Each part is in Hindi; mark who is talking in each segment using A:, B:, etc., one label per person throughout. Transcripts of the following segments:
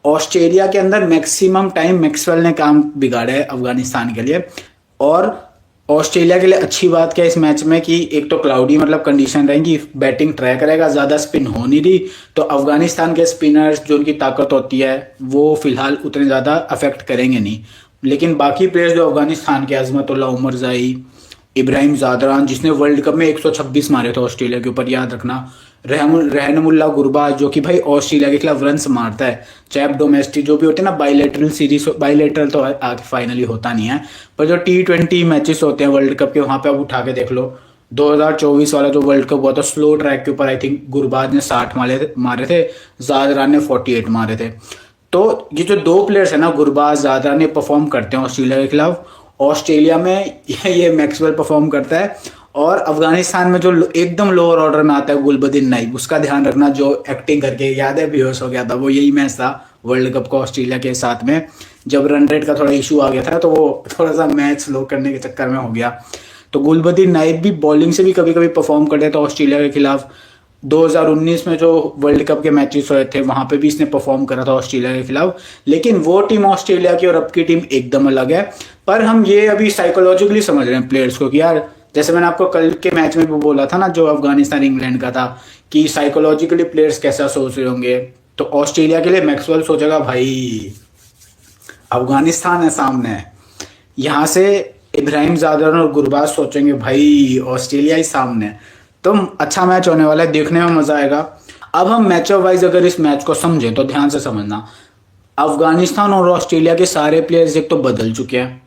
A: ऑस्ट्रेलिया के अंदर मैक्सिमम टाइम मैक्सवेल ने काम बिगाड़ा है अफगानिस्तान के लिए। और ऑस्ट्रेलिया के लिए अच्छी बात क्या है इस मैच में कि एक तो क्लाउडी मतलब कंडीशन रहेंगी, बैटिंग ट्रैक रहेगा, ज़्यादा स्पिन हो नहीं रही, तो अफगानिस्तान के स्पिनर्स जो उनकी ताकत होती है वो फिलहाल उतने ज़्यादा अफेक्ट करेंगे नहीं। लेकिन बाकी प्लेयर्स जो अफगानिस्तान के, अजमतुल्लाह उमरज़ाई, इब्राहिम ज़ादरान जिसने वर्ल्ड कप में 126 मारे थे ऑस्ट्रेलिया के ऊपर, याद रखना, रहनुल्लाह गुरबाज जो कि भाई ऑस्ट्रेलिया के खिलाफ रन्स मारता है, चाहे डोमेस्टिक जो भी होते हैं ना, बाइलेटरल सीरीज, बाइलेटरल तो आगे फाइनली होता नहीं है, पर जो T20 मैचेस होते हैं वर्ल्ड कप के, वहां पे आप उठा के देख लो 2024 वाला जो वर्ल्ड कप हुआ था स्लो ट्रैक के ऊपर, आई थिंक गुरबाज ने 60 मारे थे, ज़ादरान ने 48 मारे थे। तो ये जो दो प्लेयर्स है ना, गुरबाज ज़ादरान, ये परफॉर्म करते हैं ऑस्ट्रेलिया के खिलाफ। ऑस्ट्रेलिया में ये मैक्सवेल परफॉर्म करता है। और अफगानिस्तान में जो एकदम लोअर ऑर्डर में आता है गुलबदीन नाइब, उसका ध्यान रखना, जो एक्टिंग करके याद है बेहोश हो गया था, वो यही मैच था वर्ल्ड कप का ऑस्ट्रेलिया के साथ में, जब रन रेट का थोड़ा इशू आ गया था तो वो थोड़ा सा मैच स्लो करने के चक्कर में हो गया। तो गुलबदीन नाइब भी बॉलिंग से भी कभी कभी परफॉर्म करते थे ऑस्ट्रेलिया के खिलाफ। 2019 में जो वर्ल्ड कप के मैचेस हुए थे वहां पे भी इसने परफॉर्म करा था ऑस्ट्रेलिया के खिलाफ। लेकिन वो टीम ऑस्ट्रेलिया की और अब की टीम एकदम अलग है। पर हम ये अभी साइकोलॉजिकली समझ रहे हैं प्लेयर्स को कि यार, जैसे मैंने आपको कल के मैच में भी बोला था ना, जो अफगानिस्तान इंग्लैंड का था, कि साइकोलॉजिकली प्लेयर्स कैसा सोच रहे होंगे। तो ऑस्ट्रेलिया के लिए मैक्सवेल सोचेगा भाई अफगानिस्तान है सामने, यहाँ से इब्राहिम ज़ादरान और गुरबाज सोचेंगे भाई ऑस्ट्रेलिया ही सामने है। तो अच्छा मैच होने वाला है, देखने में मजा आएगा। अब हम मैचअप वाइज अगर इस मैच को समझें तो ध्यान से समझना, अफगानिस्तान और ऑस्ट्रेलिया के सारे प्लेयर्स एक तो बदल चुके हैं,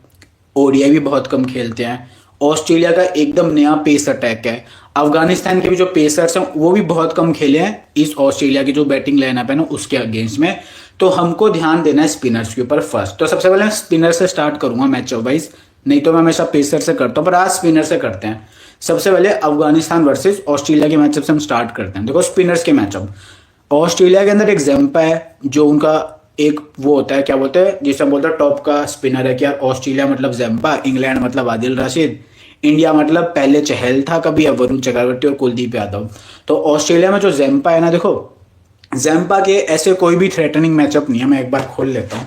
A: ओडीआई भी बहुत कम खेलते हैं। ऑस्ट्रेलिया का एकदम नया पेस अटैक है। अफगानिस्तान के भी जो पेसर्स हैं वो भी बहुत कम खेले हैं इस ऑस्ट्रेलिया की जो बैटिंग लाइनअप है ना उसके अगेंस्ट में। तो हमको ध्यान देना है स्पिनर्स के ऊपर फर्स्ट। तो सबसे पहले मैं स्पिनर से स्टार्ट करूंगा मैचअप वाइज, नहीं तो मैं हमेशा पेसर से करता हूँ, पर आज स्पिनर से करते हैं। सबसे पहले अफगानिस्तान वर्सेस ऑस्ट्रेलिया के मैचअप से हम स्टार्ट करते हैं। देखो स्पिनर्स के मैचअप, ऑस्ट्रेलिया के अंदर एक जम्पा है जो उनका एक वो होता है, क्या बोलते हैं, जिसे हम बोलते हैं टॉप का स्पिनर है। क्या ऑस्ट्रेलिया मतलब जम्पा, इंग्लैंड मतलब आदिल रशीद, इंडिया मतलब पहले चहल था कभी, अब वरुण चक्रवर्ती और कुलदीप यादव। तो ऑस्ट्रेलिया में जो जम्पा है ना, देखो जम्पा के ऐसे कोई भी थ्रेटनिंग मैचअप नहीं है। मैं एक बार खोल लेता हूँ।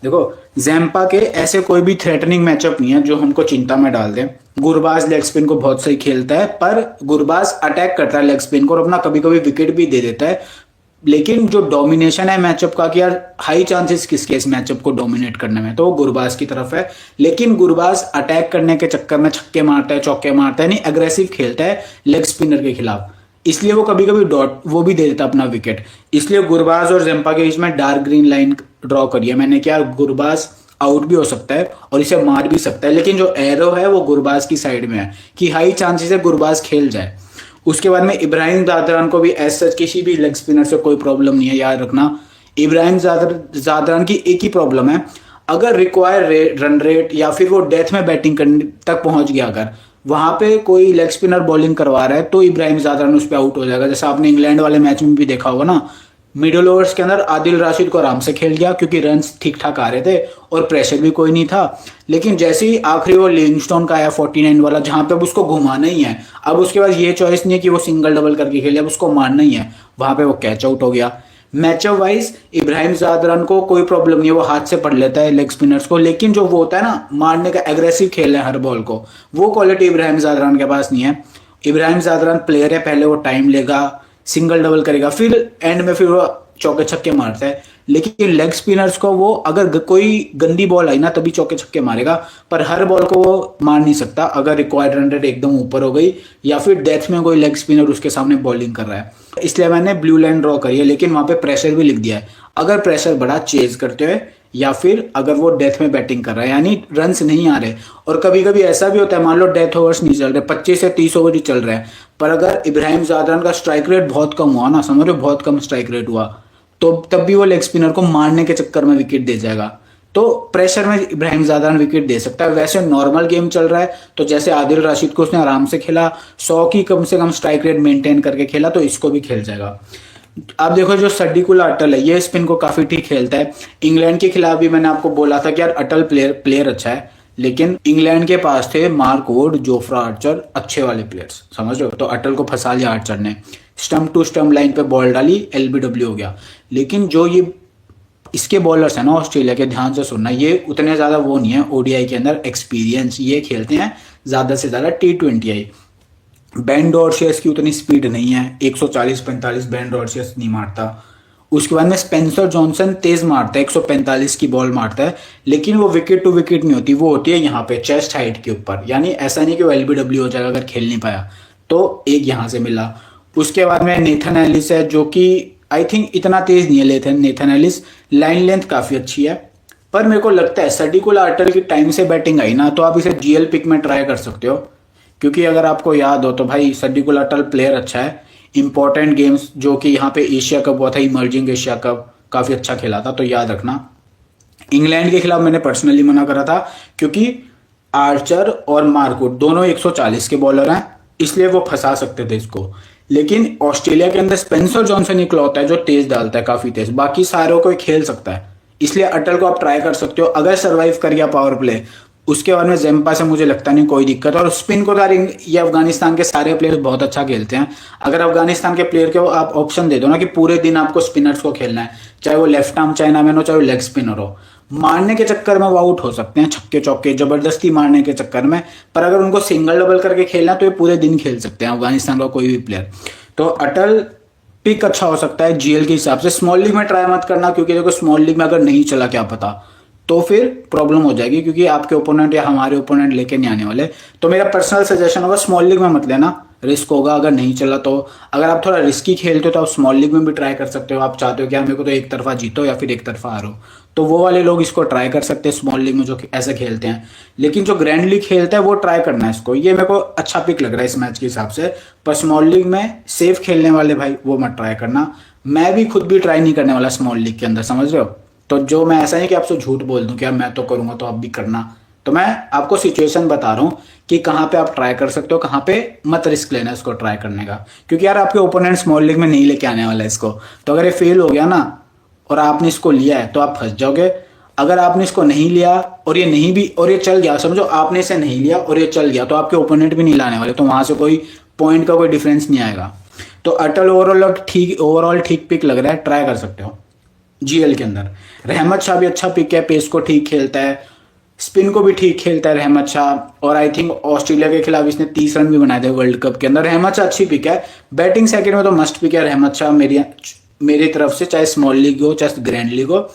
A: देखो जैम्पा के ऐसे कोई भी थ्रेटनिंग मैचअप नहीं है जो हमको चिंता में डाल दे। गुरबाज लेग स्पिन को बहुत सही खेलता है, पर गुरबाज अटैक करता है लेग स्पिन को और अपना कभी कभी विकेट भी दे देता है। लेकिन जो डोमिनेशन है मैचअप का, कि यार हाई चांसेस किसके इस मैचअप को डोमिनेट करने में, तो वो गुरबाज की तरफ है। लेकिन गुरबाज अटैक करने के चक्कर में छक्के मारता है, चौके मारता है, नहीं अग्रेसिव खेलता है लेग स्पिनर के खिलाफ, इसलिए वो कभी कभी डॉट वो भी दे देता अपना विकेट। इसलिए गुरबाज और जम्पा के बीच में डार्क ग्रीन लाइन ड्रॉ करी है मैंने, क्या गुरबाज आउट भी हो सकता है और इसे मार भी सकता है, लेकिन जो एरो है वो गुरबाज की साइड में है कि हाई चांसेस है गुरबाज खेल जाए। उसके बाद में इब्राहिम ज़ादरान को भी एज सच किसी भी लेग स्पिनर से कोई प्रॉब्लम नहीं है, याद रखना। इब्राहिम ज़ादरान की एक ही प्रॉब्लम है, अगर रिक्वायर रन रेट या फिर वो डेथ में बैटिंग करने तक पहुंच गया, अगर वहां पे कोई लेग स्पिनर बॉलिंग करवा रहा है तो इब्राहिम ज़ादरान उस पर आउट हो जाएगा। जैसा आपने इंग्लैंड वाले मैच में भी देखा होगा ना, मिडिल ओवर्स के अंदर आदिल राशिद को आराम से खेल गया क्योंकि रन्स ठीक ठाक आ रहे थे और प्रेशर भी कोई नहीं था। लेकिन जैसे ही आखिरी वो लिविंगस्टोन का आया 49 वाला, जहां पे अब उसको घुमाना ही है, अब उसके पास ये चॉइस नहीं है कि वो सिंगल डबल करके खेले, अब उसको मारना ही है, वहां पे वो कैच आउट हो गया। मैचअप वाइज इब्राहिम ज़ादरान को कोई प्रॉब्लम नहीं है, वो हाथ से पढ़ लेता है लेग स्पिनर्स को, लेकिन जो वो होता है ना मारने का, एग्रेसिव खेल है हर बॉल को, वो क्वालिटी इब्राहिम ज़ादरान के पास नहीं है। इब्राहिम ज़ादरान प्लेयर है, पहले वो टाइम लेगा, सिंगल डबल करेगा, फिर एंड में फिर वो चौके छक्के मारता है। लेकिन लेग स्पिनर्स को वो अगर कोई गंदी बॉल आई ना तभी चौके छक्के मारेगा, पर हर बॉल को वो मार नहीं सकता अगर रिक्वायर्ड रन रेट एकदम ऊपर हो गई या फिर डेथ में कोई लेग स्पिनर उसके सामने बॉलिंग कर रहा है। इसलिए मैंने ब्लू लाइन ड्रॉ करी है, लेकिन वहां पे प्रेशर भी लिख दिया है, अगर प्रेशर बढ़ा चेज करते हुए या फिर अगर वो डेथ में बैटिंग कर रहा है, यानी रन्स नहीं आ रहे। और कभी कभी ऐसा भी होता है, मान लो डेथ ओवर्स नहीं चल रहे, 25 से 30 ओवर ही चल रहे हैं, पर अगर इब्राहिम ज़ादरान का स्ट्राइक रेट बहुत कम हुआ ना, समझ लो बहुत कम स्ट्राइक रेट हुआ, तो तब भी वो लेग स्पिनर को मारने के चक्कर में विकेट दे जाएगा। तो प्रेशर में इब्राहिम ज़ादरान विकेट दे सकता है। वैसे नॉर्मल गेम चल रहा है तो जैसे आदिल राशिद को उसने आराम से खेला, 100 की कम से कम स्ट्राइक रेट मेंटेन करके खेला, तो इसको भी खेल जाएगा। आप देखो जो सड्डीकुला अटल है, ये स्पिन को काफी ठीक खेलता है। इंग्लैंड के खिलाफ भी मैंने आपको बोला था कि यार अटल प्लेयर अच्छा है, लेकिन इंग्लैंड के पास थे मार्क वुड, जोफ्रा आर्चर, अच्छे वाले प्लेयर्स, समझ रहे हो। तो अटल को फंसा लिया आर्चर ने, स्टंप टू स्टंप लाइन पे बॉल डाली, एलबीडब्ल्यू हो गया। लेकिन जो ये इसके बॉलर्स हैं ना ऑस्ट्रेलिया के, ध्यान से सुनना, ये उतने ज़्यादा वो नहीं है ओडीआई के अंदर एक्सपीरियंस, ये खेलते हैं ज़्यादा से ज़्यादा T20I। बेन डॉर्शियस की उतनी स्पीड नहीं है, 140-45 बेन डॉर्शियस नहीं मारता। उसके बाद में स्पेंसर जॉनसन तेज मारता है, 145 की बॉल मारता है, लेकिन वो विकेट टू विकेट नहीं होती, वो होती है यहाँ पे चेस्ट हाइट के ऊपर, यानी ऐसा नहीं कि वो LBW हो जाएगा अगर खेल नहीं पाया। तो एक यहाँ से मिला। उसके बाद में नेथन एलिस है, जो कि आई थिंक इतना तेज नहीं है नेथन एलिस, लाइन लेंथ काफ़ी अच्छी है, पर मेरे को लगता है सर्डिकुल आर्टर की टाइम से बैटिंग आई ना, तो आप इसे GL पिक में ट्राई कर सकते हो, क्योंकि अगर आपको याद हो तो भाई सर्डिकुल आर्टर प्लेयर अच्छा है। इंपॉर्टेंट गेम्स जो कि यहाँ पे एशिया कप हुआ था, इमर्जिंग एशिया कप, काफ़ी अच्छा खेला था, तो याद रखना। इंग्लैंड के खिलाफ मैंने पर्सनली मना करा था, क्योंकि आर्चर और मार्कवुड दोनों 140 के बॉलर हैं, इसलिए वो फंसा सकते थे इसको। लेकिन ऑस्ट्रेलिया के अंदर स्पेंसर जॉनसन इकलौता है जो तेज डालता है, काफ़ी तेज, बाकी सारों को खेल सकता है, इसलिए अटल को आप ट्राई कर सकते हो अगर सर्वाइव कर गया पावर प्ले। उसके बाद में जेम्पा से मुझे लगता नहीं कोई दिक्कत। और स्पिन को तार ये अफगानिस्तान के सारे प्लेयर्स बहुत अच्छा खेलते हैं। अगर अफगानिस्तान के प्लेयर को आप ऑप्शन दे दो ना कि पूरे दिन आपको स्पिनर्स को खेलना है, चाहे वो लेफ्ट आर्म चाइनामैन हो, चाहे वो लेग स्पिनर हो, मारने के चक्कर में वो आउट हो सकते हैं, छक्के चौके जबरदस्ती मारने के चक्कर में, पर अगर उनको सिंगल डबल करके खेलना तो ये पूरे दिन खेल सकते हैं अफगानिस्तान का कोई भी प्लेयर। तो अटल पिक अच्छा हो सकता है GL के हिसाब से। स्मॉल लीग में ट्राई मत करना, क्योंकि देखो स्मॉल लीग में अगर नहीं चला क्या पता, तो फिर प्रॉब्लम हो जाएगी, क्योंकि आपके ओपोनेंट या हमारे ओपोनेंट लेके नहीं आने वाले। तो मेरा पर्सनल सजेशन होगा स्मॉल लीग में मत लेना, रिस्क होगा अगर नहीं चला तो। अगर आप थोड़ा रिस्की खेलते हो तो आप स्मॉल लीग में भी ट्राई कर सकते हो। आप चाहते हो कि मेरे को तो एक तरफा जीतो या फिर एक तरफा हारो, तो वो वाले लोग इसको ट्राई कर सकते हैं स्मॉल लीग में जो ऐसे खेलते हैं। लेकिन जो ग्रैंड लीग खेलता है वो ट्राई करना है इसको, ये मेरे को अच्छा पिक लग रहा है इस मैच के हिसाब से। पर स्मॉल लीग में सेफ खेलने वाले भाई वो मत ट्राई करना। मैं भी खुद भी ट्राई नहीं करने वाला स्मॉल लीग के अंदर, समझ रहे हो। तो जो मैं ऐसा नहीं कि आपसे झूठ बोल दूं कि यार मैं तो करूंगा तो आप भी करना, तो मैं आपको सिचुएशन बता रहा हूँ कि कहाँ पे आप ट्राई कर सकते हो, कहाँ पे मत रिस्क लेना इसको ट्राई करने का, क्योंकि यार आपके ओपोनेंट स्मॉल लीग में नहीं लेके आने वाला है इसको। तो अगर ये फेल हो गया ना और आपने इसको लिया है तो आप फंस जाओगे। अगर आपने इसको नहीं लिया और ये नहीं भी, और ये चल गया, समझो आपने इसे नहीं लिया और ये चल गया, तो आपके ओपोनेंट भी नहीं लाने वाले, तो वहां से कोई पॉइंट का कोई डिफरेंस नहीं आएगा। तो अटल ओवरऑल ठीक पिक लग रहा है, ट्राई कर सकते हो GL के अंदर। रहमत शाह भी अच्छा पिक है, पेस को ठीक खेलता है, स्पिन को भी ठीक खेलता है रहमत शाह। और आई थिंक ऑस्ट्रेलिया के खिलाफ इसने 30 रन भी बनाए थे वर्ल्ड कप के अंदर। रहमत शाह अच्छी पिक है। बैटिंग सेकंड में तो मस्ट पिक है रहमत शाह मेरी तरफ से, चाहे स्मॉल लीग हो चाहे ग्रैंड लीग हो।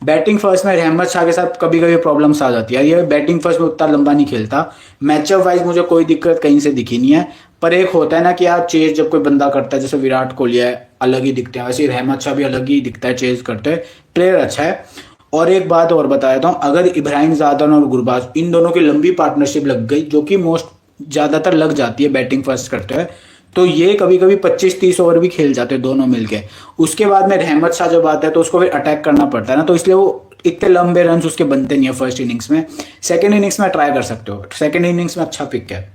A: बैटिंग फर्स्ट में रहमत शाह के साथ कभी कभी प्रॉब्लम्स आ जाती है, ये बैटिंग फर्स्ट में उतना लंबा नहीं खेलता। मैचअप वाइज मुझे कोई दिक्कत कहीं से दिखी नहीं है, पर एक होता है ना कि यार चेज जब कोई बंदा करता है, जैसे विराट कोहली है अलग ही दिखते हैं, वैसे रहमत शाह भी अलग ही दिखता है चेज करते हैं, प्लेयर अच्छा है। और एक बात और बता देता हूँ, अगर इब्राहिम जादन और गुरबाज इन दोनों की लंबी पार्टनरशिप लग गई, जो कि ज्यादातर लग जाती है बैटिंग फर्स्ट करते हैं, तो ये कभी कभी 25-30 ओवर भी खेल जाते हैं दोनों मिलके। उसके बाद में रहमत शाह जब आता है तो उसको फिर अटैक करना पड़ता है ना, तो इसलिए वो इतने लंबे रन उसके बनते नहीं है फर्स्ट इनिंग्स में। सेकंड इनिंग्स में ट्राई कर सकते हो, सेकंड इनिंग्स में अच्छा पिक है।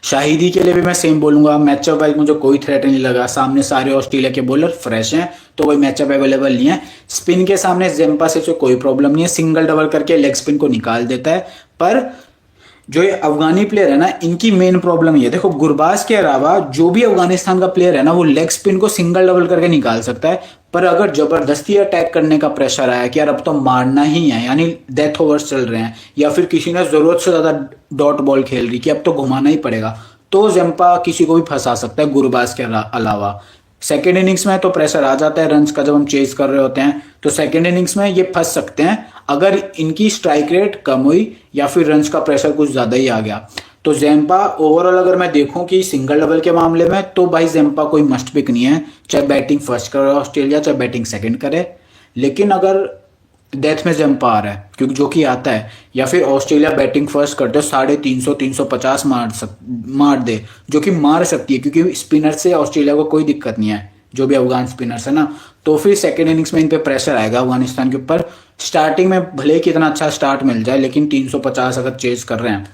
A: शाहिदी के लिए भी मैं सेम बोलूंगा, मैचअप वाइज मुझे कोई थ्रेट नहीं लगा, सामने सारे ऑस्ट्रेलिया के बॉलर फ्रेश हैं, तो कोई मैचअप अवेलेबल नहीं है। स्पिन के सामने जेम्पा से कोई प्रॉब्लम नहीं है, सिंगल डबल करके लेग स्पिन को निकाल देता है। पर जो ये अफगानी प्लेयर है ना, इनकी मेन प्रॉब्लम ये, देखो गुरबाज के अलावा जो भी अफगानिस्तान का प्लेयर है ना, वो लेग स्पिन को सिंगल डबल करके निकाल सकता है, पर अगर जबरदस्ती अटैक करने का प्रेशर आया कि यार अब तो मारना ही है, यानी डेथ ओवर्स चल रहे हैं, या फिर किसी ने जरूरत से ज्यादा डॉट बॉल खेल रही कि अब तो घुमाना ही पड़ेगा, तो जेम्पा किसी को भी फंसा सकता है गुरबाज के अलावा। सेकेंड इनिंग्स में तो प्रेशर आ जाता है रन्स का, जब हम चेज कर रहे होते हैं, तो सेकेंड इनिंग्स में ये फंस सकते हैं अगर इनकी स्ट्राइक रेट कम हुई या फिर रन्स का प्रेशर कुछ ज्यादा ही आ गया। तो जेम्पा ओवरऑल अगर मैं देखूं कि सिंगल डबल के मामले में, तो भाई जेम्पा कोई मस्ट पिक नहीं है, चाहे बैटिंग फर्स्ट करे ऑस्ट्रेलिया चाहे बैटिंग सेकंड करे। लेकिन अगर डेथ में जेम्पा आ रहा है, क्योंकि जो कि आता है, या फिर ऑस्ट्रेलिया बैटिंग फर्स्ट करते हो 350-350 मार दे, जो कि मार सकती है, क्योंकि स्पिनर से ऑस्ट्रेलिया को कोई दिक्कत नहीं है, जो भी अफगान स्पिनर्स है ना, तो फिर सेकेंड इनिंग्स में इन पे प्रेशर आएगा अफगानिस्तान के ऊपर। स्टार्टिंग में भले ही कितना अच्छा स्टार्ट मिल जाए, लेकिन 350 अगर चेज कर रहे हैं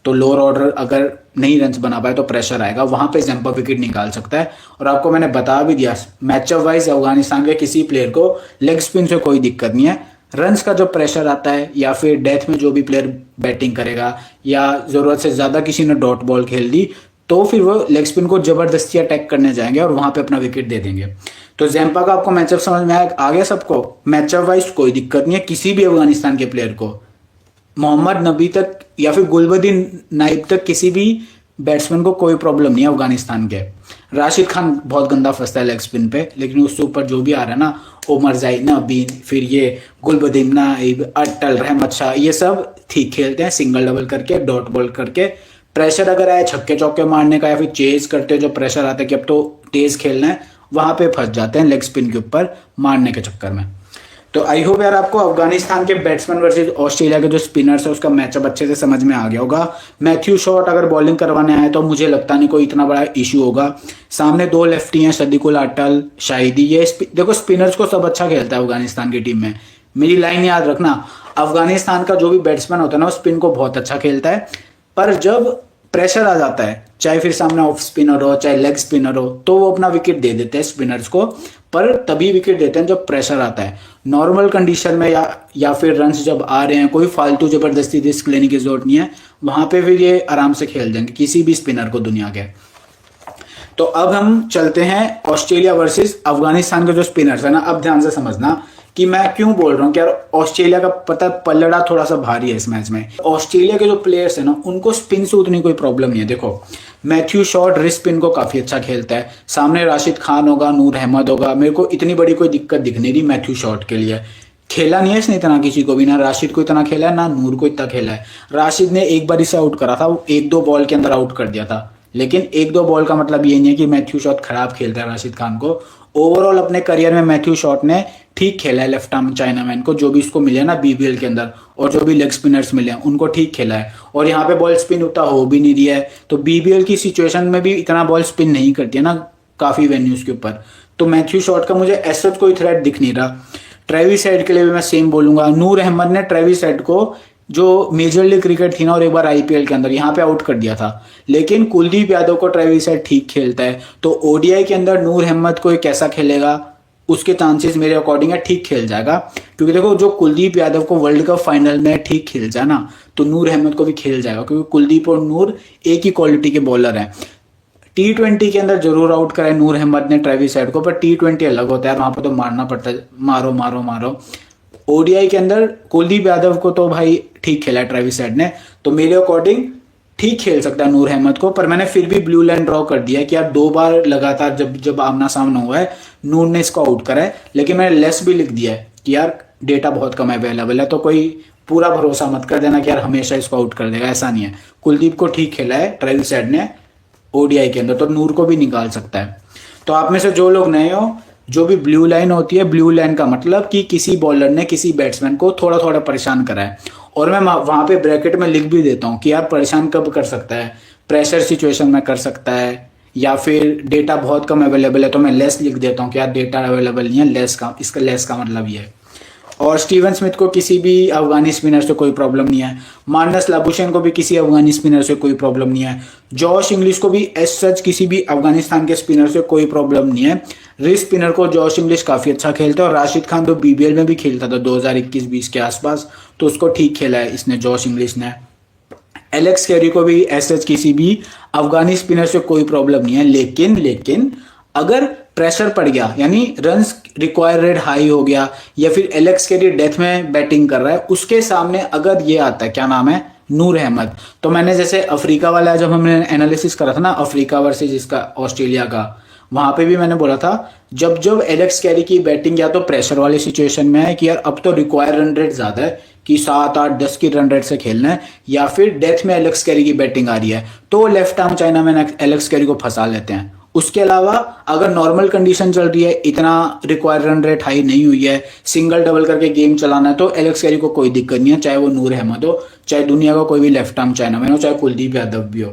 A: तो लोअर ऑर्डर अगर नहीं रन्स बना पाए तो प्रेशर आएगा, वहां पे जेम्पा विकेट निकाल सकता है। और आपको मैंने बता भी दिया, मैचअप वाइज अफगानिस्तान के किसी प्लेयर को लेग स्पिन से कोई दिक्कत नहीं है, रन्स का जो प्रेशर आता है या फिर डेथ में जो भी प्लेयर बैटिंग करेगा, या जरूरत से ज्यादा किसी ने डॉट बॉल खेल दी, तो फिर वो लेग स्पिन को जबरदस्ती अटैक करने जाएंगे और वहां पे अपना विकेट दे देंगे। तो जैम्पा का आपको मैचअप समझ में आ गया सबको? मैचअप वाइज कोई दिक्कत नहीं है किसी भी अफगानिस्तान के प्लेयर को, मोहम्मद नबी तक या फिर गुलबदीन नाइब तक किसी भी बैट्समैन को कोई प्रॉब्लम नहीं है अफगानिस्तान के। राशिद खान बहुत गंदा फंसता है लेग स्पिन पे, लेकिन उससे ऊपर जो भी आ रहा है ना, उमर जाहिद नबीन, फिर ये गुलबदीन नाइब, अटल, रहमत शाह, ये सब ठीक खेलते हैं सिंगल डबल करके, डॉट बॉल करके। प्रेशर अगर आए छक्के चौके मारने का या फिर चेज करते जो प्रेशर आता है कि अब तो तेज खेलना है, वहां पे फंस जाते हैं लेग स्पिन के ऊपर मारने के चक्कर में। तो आई होप यार आपको अफगानिस्तान के बैट्समैन वर्सेस ऑस्ट्रेलिया के जो स्पिनर्स है उसका मैचअप अच्छे से समझ में आ गया होगा। मैथ्यू शॉट अगर बॉलिंग करवाने आए तो मुझे लगता नहीं कोई इतना बड़ा इशू होगा। सामने दो लेफ्टी हैं, सदीकुल अटल, शाहिदी, ये देखो स्पिनर्स को सब अच्छा खेलता है अफगानिस्तान की टीम में। मेरी लाइन याद रखना, अफगानिस्तान का जो भी बैट्समैन होता है ना वो स्पिन को बहुत अच्छा खेलता है, पर जब प्रेशर आ जाता है, चाहे फिर सामने ऑफ स्पिनर हो चाहे लेग स्पिनर हो, तो वो अपना विकेट दे देते हैं स्पिनर्स को। पर तभी विकेट देते हैं जब प्रेशर आता है। नॉर्मल कंडीशन में या फिर रन्स जब आ रहे हैं, कोई फालतू जबरदस्ती रिस्क लेने की जरूरत नहीं है, वहां पे फिर ये आराम से खेल देंगे किसी भी स्पिनर को दुनिया के। तो अब हम चलते हैं ऑस्ट्रेलिया वर्सेस अफगानिस्तान के जो स्पिनर्स है ना। अब ध्यान से समझना कि मैं क्यों बोल रहा हूँ कि यार ऑस्ट्रेलिया का पता पलड़ा थोड़ा सा भारी है इस मैच में। ऑस्ट्रेलिया के जो प्लेयर्स है ना उनको स्पिन से उतनी कोई प्रॉब्लम नहीं है। देखो मैथ्यू शॉट रिस्ट स्पिन को काफी अच्छा खेलता है, सामने राशिद खान होगा, नूर अहमद होगा, मेरे को इतनी बड़ी कोई दिक्कत दिख नहीं रही मैथ्यू शॉट के लिए। खेला नहीं है इसने इतना किसी को भी, ना राशिद को इतना खेला है ना नूर को इतना खेला है। राशिद ने एक बार इसे आउट करा था, वो एक दो बॉल के अंदर आउट कर दिया था, लेकिन एक दो बॉल का मतलब ये नहीं है कि मैथ्यू शॉट खराब खेलता है राशिद खान को। ओवरऑल अपने करियर में मैथ्यू शॉट ने ठीक खेला है लेफ्ट आर्म चाइनामैन को, जो भी इसको मिले ना बीबीएल के अंदर, और जो भी लेग स्पिनर्स मिले हैं उनको ठीक खेला है। और यहाँ पे बॉल स्पिन उतना हो भी नहीं रही है, तो बीबीएल की सिचुएशन में भी इतना बॉल स्पिन नहीं करती है ना काफी वेन्यूज के ऊपर। तो मैथ्यू शॉट का मुझे ऐसा कोई थ्रेट दिख नहीं रहा। ट्रेविस हेड के लिए भी मैं सेम बोलूंगा। नूर अहमद ने ट्रेविस हेड को जो मेजर लीग क्रिकेट थी ना और एक बार आईपीएल के अंदर यहाँ पे आउट कर दिया था, लेकिन कुलदीप यादव को ट्रेविस हेड ठीक खेलता है। तो ओडीआई के अंदर नूर अहमद को कैसा खेलेगा, उसके चांसेस मेरे अकॉर्डिंग है ठीक खेल जाएगा। क्योंकि देखो जो कुलदीप यादव को वर्ल्ड कप फाइनल में ठीक खेल जाए ना, तो नूर अहमद को भी खेल जाएगा, क्योंकि कुलदीप और नूर एक ही क्वालिटी के बॉलर हैं। T20 के अंदर जरूर आउट कराए नूर अहमद ने ट्रेविस हेड को, पर T20 अलग होता है, वहां पर तो मारना पड़ता है, मारो मारो मारो। ओडीआई के अंदर कुलदीप यादव को तो भाई ठीक खेला है ट्रेविस हेड ने, तो मेरे अकॉर्डिंग ठीक खेल सकता है नूर अहमद को। पर मैंने फिर भी ब्लू लाइन ड्रॉ कर दिया कि यार दो बार लगातार जब आमना सामना हुआ है नूर ने इसको आउट करा है, लेकिन मैंने लेस भी लिख दिया है कि यार डेटा बहुत कम अवेलेबल है, तो कोई पूरा भरोसा मत कर देना कि यार हमेशा इसको आउट कर देगा, ऐसा नहीं है। कुलदीप को ठीक खेला है ट्रेविस हेड ने ओडीआई के अंदर, तो नूर को भी निकाल सकता है। तो आप में से जो लोग नए हो, जो भी ब्लू लाइन होती है, ब्लू लाइन का मतलब कि किसी बॉलर ने किसी बैट्समैन को थोड़ा थोड़ा परेशान करा है, और मैं वहां पे ब्रैकेट में लिख भी देता हूँ कि यार परेशान कब कर सकता है, प्रेशर सिचुएशन में कर सकता है, या फिर डेटा बहुत कम अवेलेबल है तो मैं लेस लिख देता हूँ कि यार डेटा अवेलेबल नहीं है, लेस का, इसका लेस का मतलब ये है। और स्टीवन स्मिथ को किसी भी अफगानी स्पिनर से कोई प्रॉब्लम नहीं है। मार्नस लाबुशेन को भी किसी अफगानी स्पिनर से कोई प्रॉब्लम नहीं है। जॉश इंग्लिश को भी एज सच किसी भी अफगानिस्तान के स्पिनर से कोई प्रॉब्लम नहीं है। रिस्ट स्पिनर को जॉश इंग्लिश काफी अच्छा खेलता है, और राशिद खान तो बीबीएल में भी खेलता था 2021-20 के आसपास, तो उसको ठीक खेला है इसने, जॉश इंग्लिश ने। एलेक्स कैरी को भी एज सच किसी भी अफगानी स्पिनर से कोई प्रॉब्लम नहीं है। लेकिन अगर प्रेशर पड़ गया, यानी रन्स रिक्वायर रेट हाई हो गया, या फिर एलेक्स कैरी डेथ में बैटिंग कर रहा है, उसके सामने अगर ये आता है, क्या नाम है, नूर अहमद, तो मैंने जैसे अफ्रीका वाला जब हमने एनालिसिस करा था ना, अफ्रीका वर्सेस इसका ऑस्ट्रेलिया का, वहां पे भी मैंने बोला था जब एलेक्स कैरी की बैटिंग या तो प्रेशर वाली सिचुएशन में है कि यार अब तो रिक्वायर रन रेट ज्यादा है कि 7, 8, 10 की रन रेट से खेलना है, या फिर डेथ में एलेक्स कैरी की बैटिंग आ रही है, तो लेफ्ट आर्म चाइना में एलेक्स कैरी को फंसा लेते हैं। उसके अलावा अगर नॉर्मल कंडीशन चल रही है, इतना रिक्वायर रन रेट हाई नहीं हुई है, सिंगल डबल करके गेम चलाना है, तो एलेक्स कैरी को कोई दिक्कत नहीं है, चाहे वो नूर अहमद हो, चाहे दुनिया का कोई भी लेफ्ट आर्म चाइनामैन हो, चाहे कुलदीप यादव भी हो।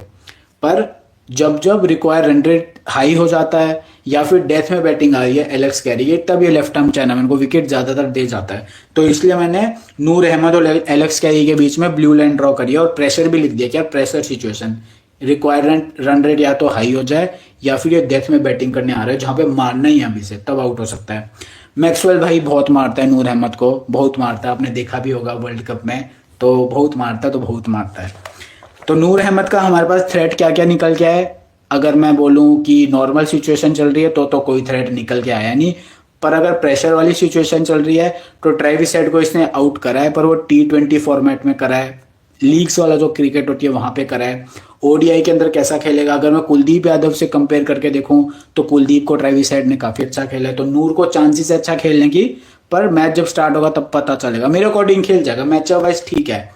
A: पर जब रिक्वायर रन रेट हाई हो जाता है या फिर डेथ में बैटिंग आ रही है एलेक्स कैरी की, तब ये लेफ्ट आर्म चाइनामैन को विकेट ज्यादातर दे जाता है। तो इसलिए मैंने नूर अहमद और एलेक्स कैरी के बीच में ब्लू लाइन ड्रॉ करी है, और प्रेशर भी लिख दिया कि यार pressure situation, requirement run rate या तो हाई हो जाए या फिर ये डेथ में बैटिंग करने आ रहा है जहां पे मारना ही है अभी से, तब आउट हो सकता है। मैक्सवेल भाई बहुत मारता है नूर अहमद को, बहुत मारता है, आपने देखा भी होगा वर्ल्ड कप में, तो बहुत मारता है, तो बहुत मारता है। तो नूर अहमद का हमारे पास थ्रेट क्या क्या निकल के आया है, अगर मैं बोलूँ कि नॉर्मल सिचुएशन चल रही है तो कोई थ्रेट निकल के आया नहीं, पर अगर प्रेशर वाली सिचुएशन चल रही है तो ट्रेविस हेड को इसने आउट करा है, पर वो T20 फॉर्मेट में करा है, लीग्स वाला जो क्रिकेट होती है वहां पे करा है। ओडीआई के अंदर कैसा खेलेगा, अगर मैं कुलदीप यादव से कंपेयर करके देखूं तो कुलदीप को ट्रेविस हेड ने काफी अच्छा खेला है, तो नूर को चांसेस है अच्छा खेलने की, पर मैच जब स्टार्ट होगा तब पता चलेगा। मेरे अकॉर्डिंग खेल जाएगा, मैच वाइज ठीक है।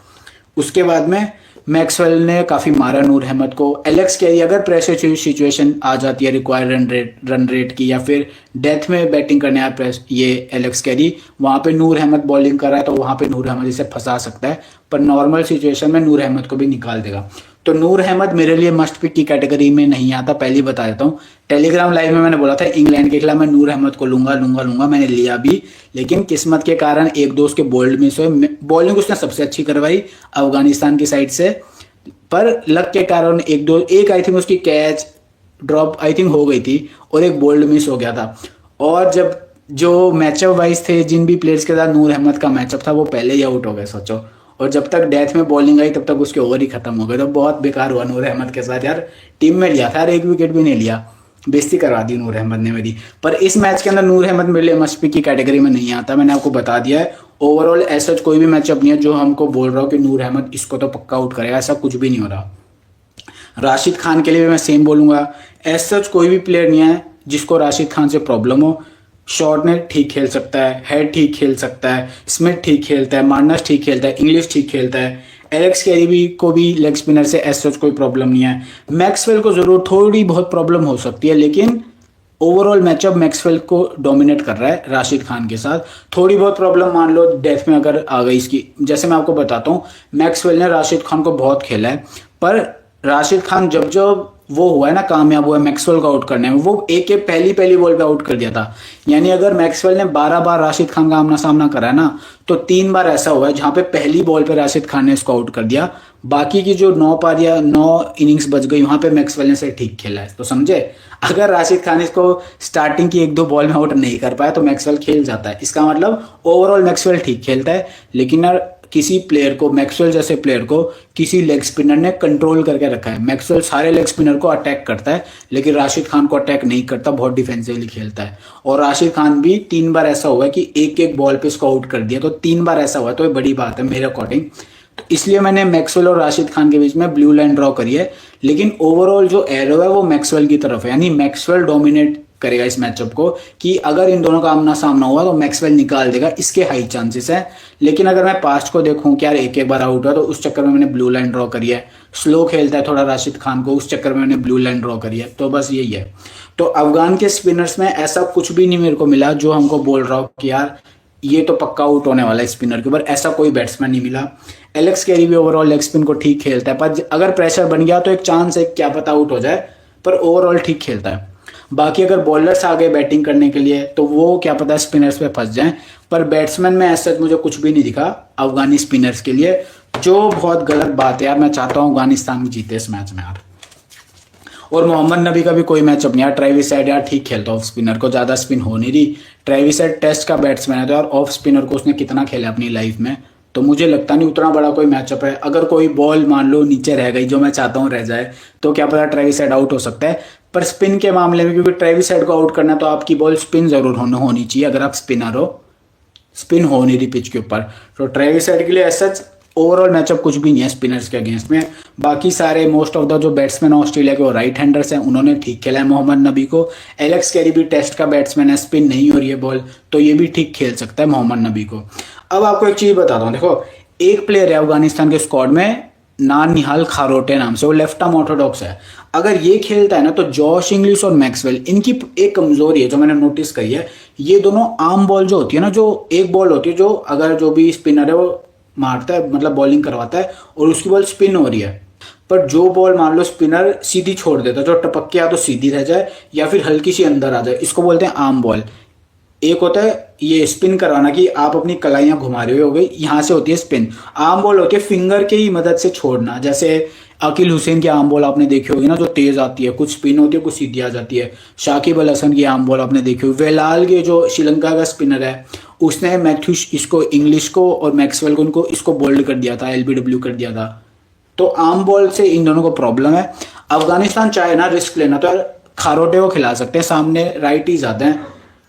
A: उसके बाद में मैक्सवेल ने काफी मारा नूर अहमद को। एलेक्स कैरी अगर प्रेशर सिचुएशन आ जाती है रिक्वायर्ड रन रेट की, या फिर डेथ में बैटिंग करने आया प्रेस ये एलेक्स कैरी, वहां पे नूर अहमद बॉलिंग कर रहा है तो वहां पे नूर अहमद इसे फंसा सकता है, पर नॉर्मल सिचुएशन में नूर अहमद को भी निकाल देगा। तो नूर अहमद मेरे लिए मस्ट पिक की कैटेगरी में नहीं आता, पहले बता देता हूँ। टेलीग्राम लाइव में मैंने बोला था इंग्लैंड के खिलाफ मैं नूर अहमद को लूंगा, मैंने लिया भी, लेकिन किस्मत के कारण एक दो उसके बोल्ड मिस हुए। बॉलिंग उसने सबसे अच्छी करवाई अफगानिस्तान की साइड से, पर लक के कारण एक आई थिंक उसकी कैच ड्रॉप आई थिंक हो गई थी और एक बोल्ड मिस हो गया था। और जब जो मैचअप वाइज थे जिन भी प्लेयर्स के साथ नूर अहमद का मैचअप था वो पहले ही आउट हो गए सोचो, और जब तक डेथ में बॉलिंग आई तब तक उसके ओवर ही खत्म हो गए, तो बहुत बेकार हुआ नूर अहमद के साथ यार। टीम में लिया था यार, एक विकेट भी नहीं लिया, बेइज्जती करवा दी नूर अहमद ने मेरी। पर इस मैच के अंदर नूर अहमद मेरे लिए मस्ट पिक की कैटेगरी में नहीं आता, मैंने आपको बता दिया है। ओवरऑल ऐसा कोई भी मैचअप नहीं है जो हमको बोल रहा हूँ कि नूर अहमद इसको तो पक्का आउट करेगा, ऐसा कुछ भी नहीं हो रहा। राशिद खान के लिए भी मैं सेम बोलूंगा, ऐसा कोई भी प्लेयर नहीं है जिसको राशिद खान से प्रॉब्लम हो। शॉर्टनेट ठीक खेल सकता है, हेड ठीक खेल सकता है, स्मिथ ठीक खेलता है, मार्नस ठीक खेलता है, इंग्लिश ठीक खेलता है, एलेक्स कैरी को भी लेग स्पिनर से ऐसा कोई प्रॉब्लम नहीं है। मैक्सवेल को जरूर थोड़ी बहुत प्रॉब्लम हो सकती है, लेकिन ओवरऑल मैचअप मैक्सवेल को डोमिनेट कर रहा है राशिद खान के साथ। थोड़ी बहुत प्रॉब्लम मान लो डेथ में अगर आ गई इसकी, जैसे मैं आपको बताता हूँ मैक्सवेल ने राशिद खान को बहुत खेला है, पर राशिद खान जब जब वो हुआ है ना कामयाब हुआ है मैक्सवेल को आउट करने में, वो एक पहली बॉल पे आउट कर दिया था। यानी अगर मैक्सवेल ने 12 बार राशिद खान का आमना सामना करा है ना, तो 3 बार ऐसा हुआ है जहां पे पहली बॉल पे राशिद खान ने इसको आउट कर दिया, बाकी की जो 9 पार या 9 इनिंग्स बच गई वहां पे मैक्सवेल ने से ठीक खेला है। तो समझे, अगर राशिद खान इसको स्टार्टिंग की 1-2 बॉल में आउट नहीं कर पाया तो मैक्सवेल खेल जाता है। इसका मतलब ओवरऑल मैक्सवेल ठीक खेलता है, लेकिन यार किसी प्लेयर को, मैक्सवेल जैसे प्लेयर को किसी लेग स्पिनर ने कंट्रोल करके रखा है। मैक्सवेल सारे लेग स्पिनर को अटैक करता है, लेकिन राशिद खान को अटैक नहीं करता, बहुत डिफेंसिवली खेलता है। और राशिद खान भी 3 बार ऐसा हुआ है कि एक बॉल पे इसको आउट कर दिया, तो 3 बार ऐसा हुआ तो ये बड़ी बात है मेरे अकॉर्डिंग। तो इसलिए मैंने मैक्सवेल और राशिद खान के बीच में ब्लू लाइन ड्रॉ करी है, लेकिन ओवरऑल जो एरो है वो मैक्सवेल की तरफ है, यानी मैक्सवेल डोमिनेट करेगा इस मैचअप को, कि अगर इन दोनों का आमना सामना हुआ तो मैक्सवेल निकाल देगा, इसके हाई चांसेस है। लेकिन अगर मैं पास्ट को देखूं कि यार एक बार आउट हुआ, तो उस चक्कर में मैंने ब्लू लाइन ड्रॉ करी है। स्लो खेलता है थोड़ा राशिद खान को, उस चक्कर में मैंने ब्लू लाइन ड्रॉ करी है। तो बस यही है। तो अफगान के स्पिनर्स में ऐसा कुछ भी नहीं मेरे को मिला जो हमको बोल रहा हो कि यार ये तो पक्का आउट होने वाला है स्पिनर के ऊपर, ऐसा कोई बैट्समैन नहीं मिला। एलेक्स कैरी भी ओवरऑल लेग स्पिन को ठीक खेलता है, पर अगर प्रेशर बन गया तो एक चांस है क्या पता आउट हो जाए, पर ओवरऑल ठीक खेलता है। बाकी अगर बॉलर्स आ गए बैटिंग करने के लिए तो वो क्या पता स्पिनर्स पे फंस जाएं, पर बैट्समैन में ऐसा मुझे कुछ भी नहीं दिखा अफगानी स्पिनर्स के लिए, जो बहुत गलत बात है यार। मैं चाहता हूं अफगानिस्तान जीते इस मैच में यार। और मोहम्मद नबी का भी कोई मैच अब नहीं यार। ट्रेविस हेड यार ठीक खेलता है ऑफ स्पिनर को, ज्यादा स्पिन हो नहीं रही। ट्रेविस हेड टेस्ट का बैट्समैन है, तो यार ऑफ स्पिनर को उसने कितना खेला अपनी लाइफ में, तो मुझे लगता नहीं उतना बड़ा कोई मैचअप है। अगर कोई बॉल मान लो नीचे रह गई, जो मैं चाहता हूँ रह जाए, तो क्या पता ट्रेविस हेड आउट हो सकता है। पर स्पिन के मामले में, क्योंकि ट्रेविस हेड को आउट करना तो आपकी बॉल स्पिन जरूर होनी चाहिए, अगर आप स्पिनर हो। स्पिन हो नहीं रही पिच के ऊपर, तो ट्रेविस हेड के लिए ऐसा ओवरऑल मैचअप कुछ भी नहीं है स्पिनर्स के अगेंस्ट में। बाकी सारे मोस्ट ऑफ द जो बैट्समैन ऑस्ट्रेलिया के वो राइट हैंडर्स हैं, उन्होंने ठीक खेला है मोहम्मद नबी को। एलेक्स कैरी भी टेस्ट का बैट्समैन है, स्पिन नहीं हो रही है बॉल, तो ये भी ठीक खेल सकता है मोहम्मद नबी को। अब आपको एक चीज बताता हूँ, देखो एक प्लेयर है अफगानिस्तान के स्क्वाड में नान निहाल खारोटे नाम से, वो लेफ्ट आर्म ऑर्थोडॉक्स है। अगर ये खेलता है ना तो जॉश इंग्लिश और मैक्सवेल, इनकी एक कमजोरी है जो मैंने नोटिस करी है, ये दोनों आर्म बॉल जो होती है ना, जो एक बॉल होती है जो अगर जो भी स्पिनर है वो मारता है, मतलब बॉलिंग करवाता है और उसकी बॉल स्पिन हो रही है, पर जो बॉल मान लो स्पिनर सीधी छोड़ देता है, जो टपक के या तो सीधी रह जाए या फिर हल्की सी अंदर आ जाए, इसको बोलते हैं आर्म बॉल। एक होता है ये स्पिन करवाना कि आप अपनी कलाइयां घुमा रहे हो गई, यहां से होती है स्पिन। आर्म बॉल होती है फिंगर के ही मदद से छोड़ना, जैसे अकील हुसैन की आर्म बॉल आपने देखी होगी ना, जो तेज आती है, कुछ स्पिन होती है कुछ सीधी आ जाती है। शाकिब अल हसन की आर्म बॉल आपने देखी होगी। वेलाल के जो श्रीलंका का स्पिनर है, उसने मैथ्यूज इसको इंग्लिश को और मैक्सवेल को उनको इसको बोल्ड कर दिया था, एलबीडब्ल्यू कर दिया था। तो आर्म बॉल से इन दोनों को प्रॉब्लम है। अफगानिस्तान चाहे ना रिस्क लेना तो यार खारोटे को खिला सकते हैं, सामने राइटी ज्यादा है,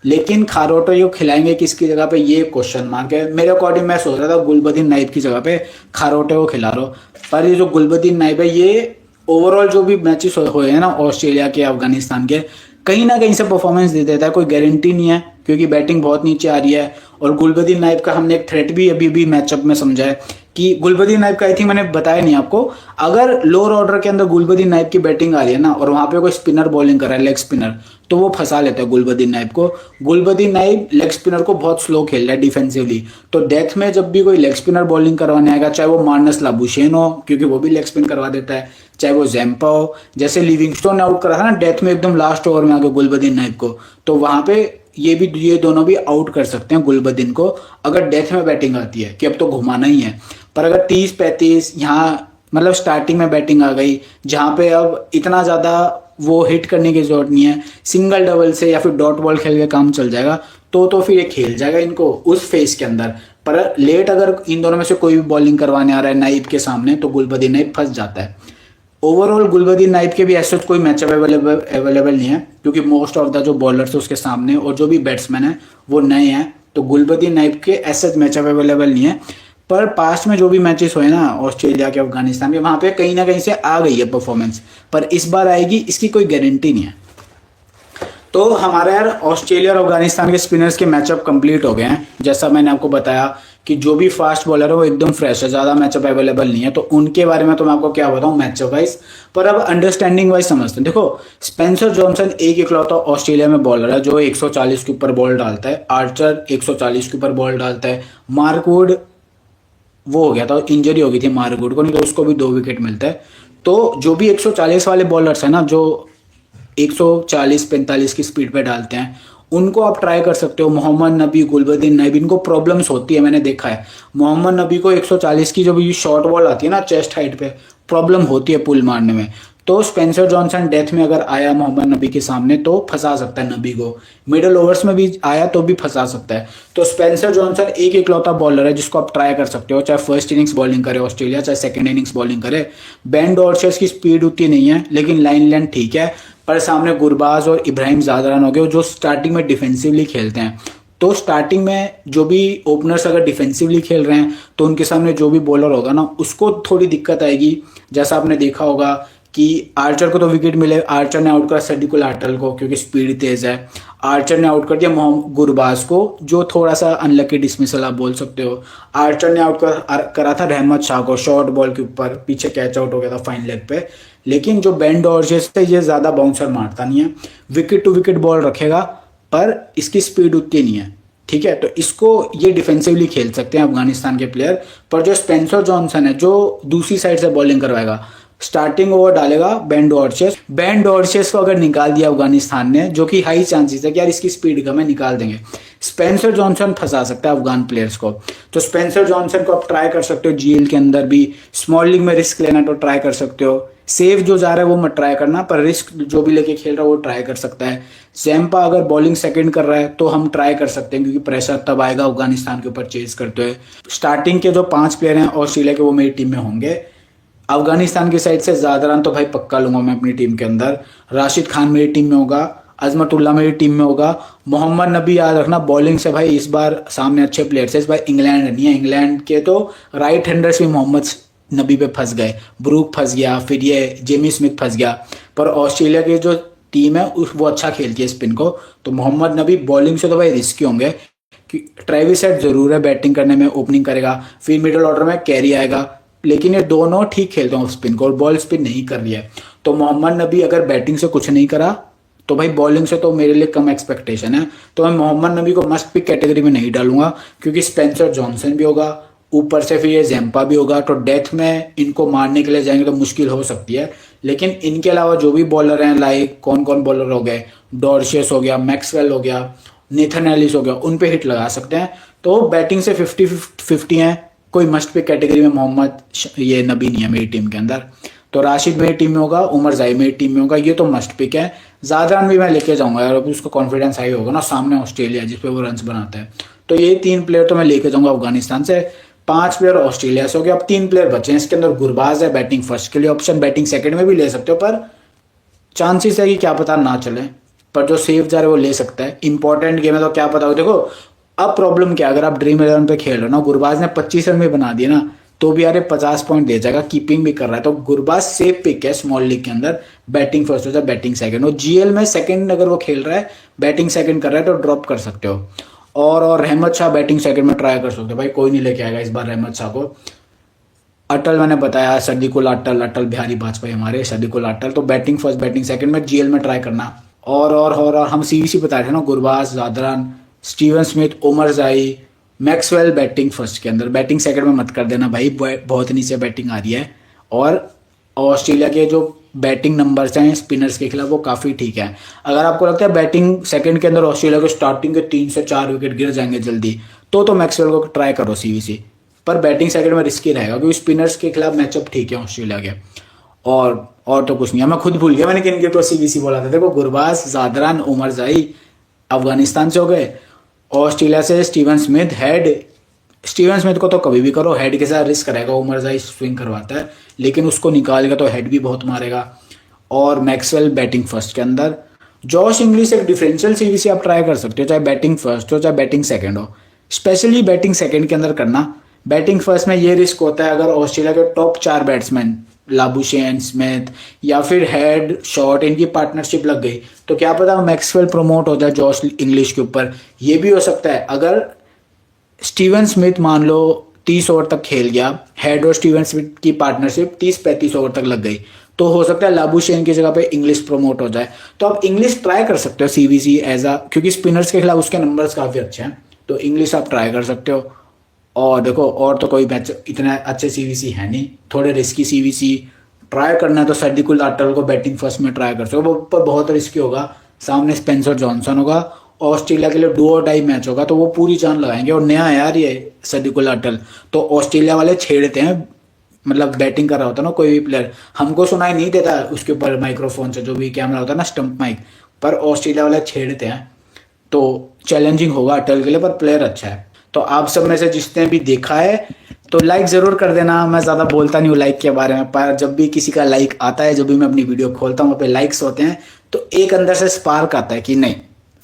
A: लेकिन खारोटे को खिलाएंगे किसकी जगह पे, ये क्वेश्चन मार्क है मेरे अकॉर्डिंग। मैं सोच रहा था गुलबदीन नाइब की जगह पे खारोटे को खिला लो, पर ये जो गुलबदीन नाइब है ये ओवरऑल जो भी मैचेस हुए हैं ना ऑस्ट्रेलिया के अफगानिस्तान के, कहीं ना कहीं से परफॉर्मेंस दे देता है, कोई गारंटी नहीं है क्योंकि बैटिंग बहुत नीचे आ रही है। और गुलबदीन नाइब का हमने एक थ्रेट भी अभी भी मैचअप में समझा है कि गुलबदीन नाइब का, आई थिंक मैंने बताया नहीं आपको, अगर लोअर ऑर्डर के अंदर गुलबदीन नाइब की बैटिंग आ रही है ना और वहां पे कोई स्पिनर बॉलिंग कर रहा है लेग स्पिनर, तो वो फंसा लेता है गुलबदीन नाइब को। गुलबदीन नाइब लेग स्पिनर को बहुत स्लो खेल रहा है डिफेंसिवली, तो डेथ में जब भी कोई लेग स्पिनर बॉलिंग करवाने आएगा, चाहे वो मार्नस लाबुशेन हो क्योंकि वो भी लेग स्पिन करवा देता है, चाहे वो जैम्पा हो, जैसे लिविंगस्टोन ने आउट करा था ना डेथ में एकदम लास्ट ओवर में आके गुलबदीन नाइब को, तो वहां पे ये दोनों भी आउट कर सकते हैं गुलबदीन को अगर डेथ में बैटिंग आती है कि अब तो घुमाना ही है। पर अगर 30-35 यहाँ मतलब स्टार्टिंग में बैटिंग आ गई जहां पे अब इतना ज्यादा वो हिट करने की जरूरत नहीं है, सिंगल डबल से या फिर डॉट बॉल खेल के काम चल जाएगा, तो फिर ये खेल जाएगा इनको उस फेज के अंदर। पर लेट अगर इन दोनों में से कोई भी बॉलिंग करवाने आ रहा है नाइब के सामने तो गुलबदीन नाइब फंस जाता है। ओवरऑल गुलबदीन नाइब के भी ऐसे कोई मैचअप अवेलेबल नहीं है क्योंकि मोस्ट ऑफ द जो बॉलर्स है उसके सामने और जो भी बैट्समैन है वो नए हैं, तो गुलबदीन नाइब के ऐसे मैचअप अवेलेबल नहीं है। पर पास्ट में जो भी मैचेस हुए ना ऑस्ट्रेलिया के अफगानिस्तान के, वहां पे कहीं ना कहीं से आ गई है परफॉर्मेंस, पर इस बार आएगी इसकी कोई गारंटी नहीं है। तो हमारा यार ऑस्ट्रेलिया और अफगानिस्तान के स्पिनर्स के मैचअप कंप्लीट हो गए हैं। जैसा मैंने आपको बताया कि जो भी फास्ट बॉलर है वो एकदम फ्रेश है, ज्यादा मैचअप अवेलेबल नहीं है, तो उनके बारे में तो मैं आपको क्या बताऊं मैचअप वाइज। पर अब अंडरस्टैंडिंग वाइज समझते हैं। देखो स्पेंसर जॉनसन एक इकलौता ऑस्ट्रेलिया में बॉलर है जो 140 के ऊपर बॉल डालता है, आर्चर 140 के ऊपर बॉल डालता है, मार्क वुड वो हो गया था, इंजरी हो गई थी मार्क वुड को, नहीं तो उसको भी 2 विकेट मिलता है। तो जो भी 140 वाले बॉलर्स है ना जो 140-45 की स्पीड पे डालते हैं उनको आप ट्राई कर सकते हो। मोहम्मद नबी, गुलबदीन नाइब, इनको प्रॉब्लम्स होती है, मैंने देखा है। मोहम्मद नबी को 140 की जो भी शॉर्ट बॉल आती है ना चेस्ट हाइट पे, प्रॉब्लम होती है पुल मारने में। तो स्पेंसर जॉनसन डेथ में अगर आया मोहम्मद नबी के सामने तो फंसा सकता है नबी को, मिडिल ओवर्स में भी आया तो भी फंसा सकता है। तो स्पेंसर जॉनसन एक इकलौता बॉलर है जिसको आप ट्राई कर सकते हो, चाहे फर्स्ट इनिंग्स बॉलिंग करे ऑस्ट्रेलिया, चाहे सेकंड इनिंग्स बॉलिंग करे। बेन डॉर्चेस की स्पीड उतनी नहीं है लेकिन लाइन लेंथ ठीक है, पर सामने गुरबाज और इब्राहिम जादरान हो गए जो स्टार्टिंग में डिफेंसिवली खेलते हैं। तो स्टार्टिंग में जो भी ओपनर्स अगर डिफेंसिवली खेल रहे हैं तो उनके सामने जो भी बॉलर होगा ना उसको थोड़ी दिक्कत आएगी। जैसा आपने देखा होगा कि आर्चर को तो विकेट मिले, आर्चर ने आउट करा सडिकुल आर्टल को क्योंकि स्पीड तेज है, आर्चर ने आउट कर दिया गुरबाज को जो थोड़ा सा अनलकी डिसमिसल आप बोल सकते हो, आर्चर ने आउट करा था रहमत शाह को शॉर्ट बॉल के ऊपर, पीछे कैच आउट हो गया था फाइन लेग पे। लेकिन जो बेन डॉर्चेस है ये ज्यादा बाउंसर मारता नहीं है, विकेट टू विकेट बॉल रखेगा पर इसकी स्पीड उतनी नहीं है, ठीक है। तो इसको ये डिफेंसिवली खेल सकते हैं अफगानिस्तान के प्लेयर। पर जो स्पेंसर जॉनसन है जो दूसरी साइड से बॉलिंग करवाएगा, स्टार्टिंग ओवर डालेगा बेन डॉर्चेस को अगर निकाल दिया अफगानिस्तान ने, जो कि हाई चांसेस है कि यार इसकी स्पीड कम है निकाल देंगे, स्पेंसर जॉनसन फंसा सकता है अफगान प्लेयर्स को। तो स्पेंसर जॉनसन को आप ट्राई कर सकते हो जीएल के अंदर भी, स्मॉल लीग में रिस्क लेना तो ट्राई कर सकते हो, सेफ जो जा रहा है वो मत ट्राई करना, पर रिस्क जो भी लेके खेल रहा है वो ट्राई कर सकता है। जैम्पा अगर बॉलिंग सेकंड कर रहा है तो हम ट्राई कर सकते हैं क्योंकि प्रेशर तब आएगा अफगानिस्तान के ऊपर चेज करते हुए। स्टार्टिंग के जो 5 प्लेयर हैं ऑस्ट्रेलिया के वो मेरी टीम में होंगे। अफगानिस्तान की साइड से जादरान तो भाई पक्का लूंगा मैं अपनी टीम के अंदर, राशिद खान मेरी टीम में होगा, अजमतुल्ला मेरी टीम में होगा, मोहम्मद नबी याद रखना बॉलिंग से भाई इस बार सामने अच्छे प्लेयर्स है, इस बार इंग्लैंड नहीं है, इंग्लैंड के तो राइट हैंडर्स भी मोहम्मद नबी पे फंस गए, ब्रूक फंस गया, फिर ये जेमी स्मिथ फंस गया, पर ऑस्ट्रेलिया की जो टीम है वो अच्छा खेलती है स्पिन को। तो मोहम्मद नबी बॉलिंग से तो भाई रिस्की होंगे कि ट्रेविस हेड जरूर है बैटिंग करने में, ओपनिंग करेगा, फिर मिडिल ऑर्डर में कैरी आएगा, लेकिन ये दोनों ठीक खेलते हैं स्पिन को और बॉल स्पिन नहीं कर रही है। तो मोहम्मद नबी अगर बैटिंग से कुछ नहीं करा तो भाई बॉलिंग से तो मेरे लिए कम एक्सपेक्टेशन है, तो मैं मोहम्मद नबी को मस्ट पिक कैटेगरी में नहीं डालूंगा क्योंकि स्पेंसर जॉनसन भी होगा, ऊपर से फिर ये जैम्पा भी होगा, तो डेथ में इनको मारने के लिए जाएंगे तो मुश्किल हो सकती है। लेकिन इनके अलावा जो भी बॉलर हैं, लाइक कौन कौन बॉलर हो गए, डॉर्शियस हो गया, मैक्सवेल हो गया, नेथन एलिस हो गया, उन पे हिट लगा सकते हैं। तो बैटिंग से 50-50 है, कोई मस्ट पिक कैटेगरी में मोहम्मद ये नबी नहीं है मेरी टीम के अंदर। तो राशिद मेरी टीम में होगा, उमर जाई मेरी टीम में होगा, ये तो मस्ट पिक है। जादरान भी मैं लेके जाऊंगा यार, अभी उसका कॉन्फिडेंस हाई होगा ना, सामने ऑस्ट्रेलिया जिसपे वो रन्स बनाता है, तो ये 3 प्लेयर तो मैं लेके जाऊंगा अफगानिस्तान से। 5 प्लेयर ऑस्ट्रेलिया से हो गए, अब 3 प्लेयर बचे हैं इसके अंदर। गुरबाज है बैटिंग फर्स्ट के लिए ऑप्शन, बैटिंग सेकंड में भी ले सकते हो, पर चांसेस है कि क्या पता ना चले, पर जो सेफ जा रहा है वो ले सकता है। इंपॉर्टेंट गेम है तो क्या पता हो। देखो अब प्रॉब्लम क्या, अगर आप ड्रीम 11 पे खेल रहे हो ना, गुरबाज ने 25 रन में बना दिए ना, तो भी यार 50 पॉइंट दे जाएगा, कीपिंग भी कर रहा है, तो गुरबाज सेफ पिक है स्मॉल लीग के अंदर। बैटिंग फर्स्ट हो जाए बैटिंग सेकंड, और जीएल में सेकंड अगर वो खेल रहा है, बैटिंग सेकंड कर रहा है, तो ड्रॉप कर सकते हो। और रहमत शाह बैटिंग सेकंड में ट्राई कर सकते हो। भाई कोई नहीं लेके आएगा इस बार रहमत शाह को। अटल मैंने बताया, सदीकुल अटल, अटल बिहारी वाजपेयी हमारे, सदीकुल अटल, तो बैटिंग फर्स्ट बैटिंग सेकंड में जीएल में ट्राई करना। और हम सीवीसी बता रहे थे ना, गुरबाज, जादरान, स्टीवन स्मिथ, उमर जाई, मैक्सवेल बैटिंग फर्स्ट के अंदर। बैटिंग सेकंड में मत कर देना भाई, बहुत नीचे बैटिंग आ रही है। और ऑस्ट्रेलिया के जो बैटिंग नंबर्स हैं स्पिनर्स के खिलाफ वो काफ़ी ठीक है। अगर आपको लगता है बैटिंग सेकंड के अंदर ऑस्ट्रेलिया को स्टार्टिंग के 3 से 4 विकेट गिर जाएंगे जल्दी, तो मैक्सवेल को ट्राई करो सीवीसी, पर बैटिंग सेकंड में रिस्की रहेगा, क्योंकि स्पिनर्स के खिलाफ मैचअप ठीक है ऑस्ट्रेलिया के। और तो कुछ नहीं है, मैं खुद भूल गया मैंने किन के तो सीवीसी बोला था। देखो गुरबाज, जादरान, उमर जाई अफगानिस्तान से हो गए, ऑस्ट्रेलिया से Steven Smith, head. Steven Smith को तो कभी भी करो, हेड के साथ रिस्क रहेगा, उमर जाई स्विंग करवाता है, लेकिन उसको निकालेगा तो हेड भी बहुत मारेगा। और मैक्सवेल बैटिंग फर्स्ट के अंदर। जॉश इंग्लिश एक डिफरेंशियल सीवीसी आप ट्राई कर सकते हो, चाहे बैटिंग फर्स्ट हो चाहे बैटिंग सेकंड हो, स्पेशली बैटिंग सेकंड के अंदर करना। बैटिंग फर्स्ट में ये रिस्क होता है, अगर ऑस्ट्रेलिया के टॉप 4 बैट्समैन लाबुशेन, स्मिथ या फिर हेड, शॉट, इनकी पार्टनरशिप लग गई, तो क्या पता मैक्सवेल प्रमोट हो जाए जॉश इंग्लिश के ऊपर। ये भी हो सकता है, अगर स्टीवन स्मिथ मान लो 30 ओवर तक खेल गया, हेड और स्टीवन स्मिथ की पार्टनरशिप 30-35 ओवर तक लग गई, तो हो सकता है लाबुशेन की जगह पे इंग्लिश प्रमोट हो जाए। तो आप इंग्लिश ट्राई कर सकते हो सीवीसी एज अ, क्योंकि स्पिनर्स के खिलाफ उसके नंबर्स काफ़ी अच्छे हैं, तो इंग्लिश आप ट्राई कर सकते हो। और देखो और तो कोई मैच इतने अच्छे सीवीसी है नहीं, थोड़े रिस्की सीवीसी ट्राई करना है तो सदीकुल अटल को बैटिंग फर्स्ट में ट्राई कर सकते हो, वो पर बहुत रिस्की होगा। सामने स्पेंसर जॉनसन होगा, ऑस्ट्रेलिया के लिए डू और डाई मैच होगा, तो वो पूरी जान लगाएंगे। और नया है यार ये सदीकुल अटल, तो ऑस्ट्रेलिया वाले छेड़ते हैं, मतलब बैटिंग कर रहा होता है ना कोई भी प्लेयर, हमको सुनाई नहीं देता उसके ऊपर माइक्रोफोन से, जो भी कैमरा होता है ना स्टंप माइक पर, ऑस्ट्रेलिया वाले छेड़ते हैं। तो चैलेंजिंग होगा अटल के लिए, पर प्लेयर अच्छा है। तो आप सब में से जिसने भी देखा है तो लाइक ज़रूर कर देना। मैं ज़्यादा बोलता नहीं हूँ लाइक के बारे में, पर जब भी किसी का लाइक आता है, जब भी मैं अपनी वीडियो खोलता हूँ वहाँ पे लाइक्स होते हैं, तो एक अंदर से स्पार्क आता है कि नहीं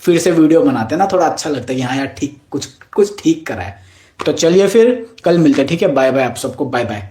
A: फिर से वीडियो बनाते हैं ना, थोड़ा अच्छा लगता है कि हाँ यार ठीक, कुछ ठीक करा है। तो चलिए फिर कल मिलते हैं, ठीक है, बाय बाय आप सबको, बाय बाय।